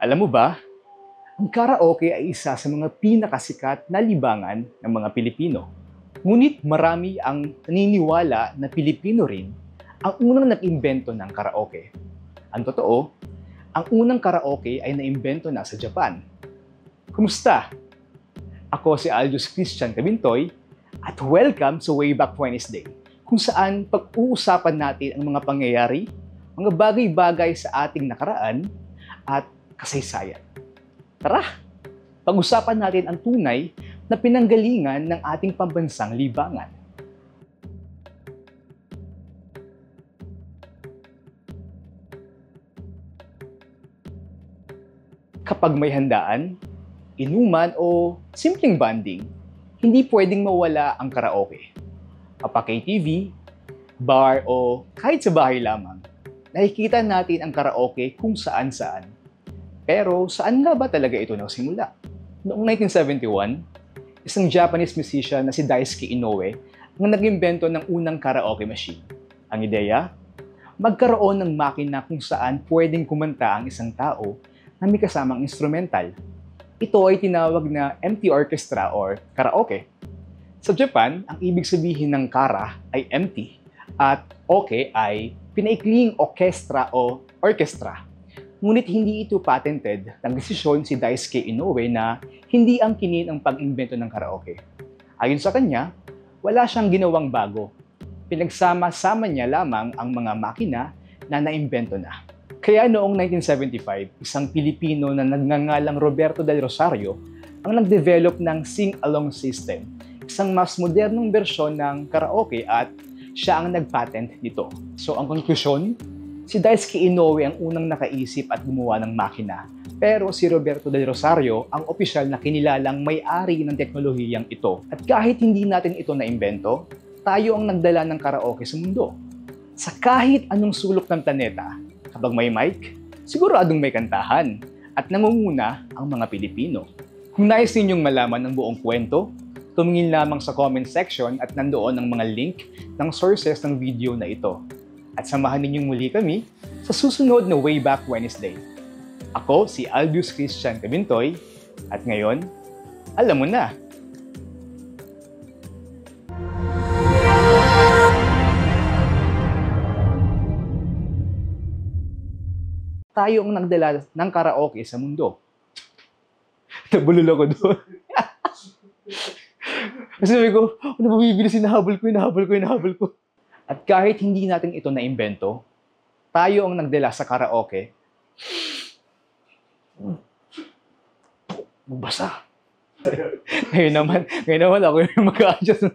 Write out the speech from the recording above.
Alam mo ba, ang karaoke ay isa sa mga pinakasikat na libangan ng mga Pilipino. Ngunit marami ang naniniwala na Pilipino rin ang unang nag-imbento ng karaoke. Ang totoo, ang unang karaoke ay naimbento na sa Japan. Kumusta? Ako si Aldous Christian Cabintoy at welcome sa Wayback Wednesday, kung saan pag-uusapan natin ang mga pangyayari, mga bagay-bagay sa ating nakaraan at kasaysayan. Tara, pag-usapan natin ang tunay na pinanggalingan ng ating pambansang libangan. Kapag may handaan, inuman o simpleng banding, hindi pwedeng mawala ang karaoke. Mapa-KTV, bar o kahit sa bahay lamang, nakikita natin ang karaoke kung saan-saan. Pero saan nga ba talaga ito nagsimula? Noong 1971, isang Japanese musician na si Daisuke Inoue ang nag-imbento ng unang karaoke machine. Ang ideya? Magkaroon ng makina kung saan pwedeng kumanta ang isang tao na may kasamang instrumental. Ito ay tinawag na empty orchestra or karaoke. Sa Japan, ang ibig sabihin ng kara ay empty at oke ay pinaikling orkestra o orchestra. Ngunit hindi ito patented. Nagdesisyon si Daisuke Inoue na hindi angkinin ang pag-imbento ng karaoke. Ayon sa kanya, wala siyang ginawang bago. Pinagsama-sama niya lamang ang mga makina na naimbento na. Kaya noong 1975, isang Pilipino na nagngangalang Roberto Del Rosario ang nag-develop ng sing-along system, isang mas modernong bersyon ng karaoke at siya ang nag-patent nito. So ang konklusyon, si Daisuke Inoue ang unang nakaisip at gumawa ng makina, pero si Roberto Del Rosario ang opisyal na kinilalang may-ari ng teknolohiyang ito. At kahit hindi natin ito naimbento, tayo ang nagdala ng karaoke sa mundo. Sa kahit anong sulok ng planeta, kapag may mic, siguradong may kantahan at nangunguna ang mga Pilipino. Kung nais ninyong malaman ang buong kwento, tumingin lamang sa comment section at nandoon ang mga link ng sources ng video na ito. At samahan ninyong muli kami sa susunod na Wayback Wednesday. Ako si Aldous Christian Cabintoy at ngayon, alam mo na! Tayo ang nagdala ng karaoke sa mundo. Nabulol ako doon. Kasi sabi ko, ano ba bibili? Hinahabol ko. At kahit hindi natin ito naimbento, tayo ang nagdala sa karaoke. Magbasa. Ngayon naman ako yung mag-a-adjust.